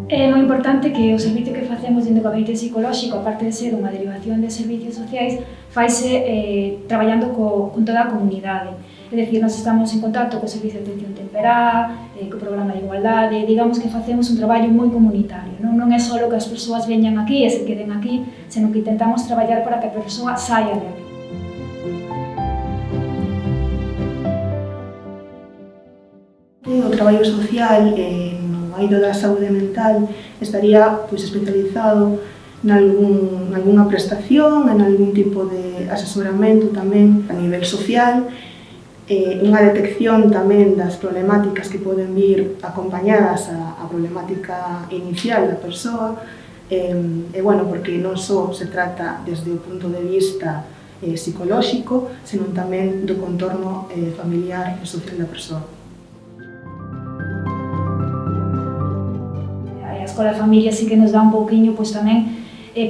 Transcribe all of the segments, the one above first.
É moi importante que o servicio que facemos dentro do gabinete psicolóxico, aparte de ser unha derivación de servicios sociais, faise traballando con toda a comunidade. É dicir, nós estamos en contacto co Servicio de Atención Temperá, co Programa de Igualdade, digamos que facemos un traballo moi comunitario. Non é só que as persoas veñan aquí e se queden aquí, senón que intentamos traballar para que a persoa saia de aquí. O traballo social no eido da saúde mental estaría especializado nalgúna prestación, en algún tipo de asesoramento tamén a nivel social, unha detección tamén das problemáticas que poden vir acompañadas á problemática inicial da persoa, porque non só se trata desde o punto de vista psicolóxico, senón tamén do contorno familiar e social da persoa. A Escola de Familia sí que nos dá un pouquiño tamén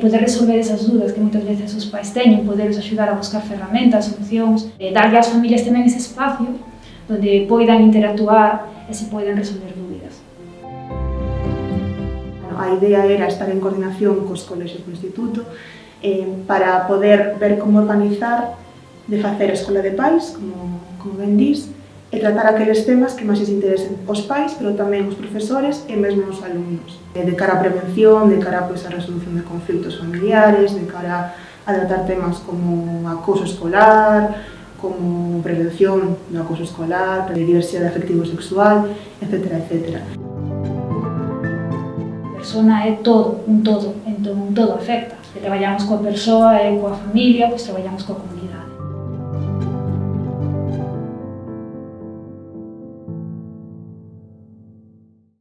poder resolver esas dúdas que moitas veces os pais teñen, poderos axudar a buscar ferramentas, solucións, darlle ás familias tamén ese espacio onde poidan interactuar e se poidan resolver dúbidas. A idea era estar en coordinación cos colexios do instituto para poder ver como organizar de facer a escola de pais, como ben dís, e tratar aqueles temas que máis lles interesen os pais, pero tamén os profesores e mesmo os alumnos. De cara á prevención, de cara á resolución de conflitos familiares, de cara a tratar temas como acoso escolar, como prevención do acoso escolar, diversidade afectivo-sexual, etc. A persona é todo, un todo, entón un todo afecta. Traballamos coa persoa e coa familia, traballamos coa comunidade.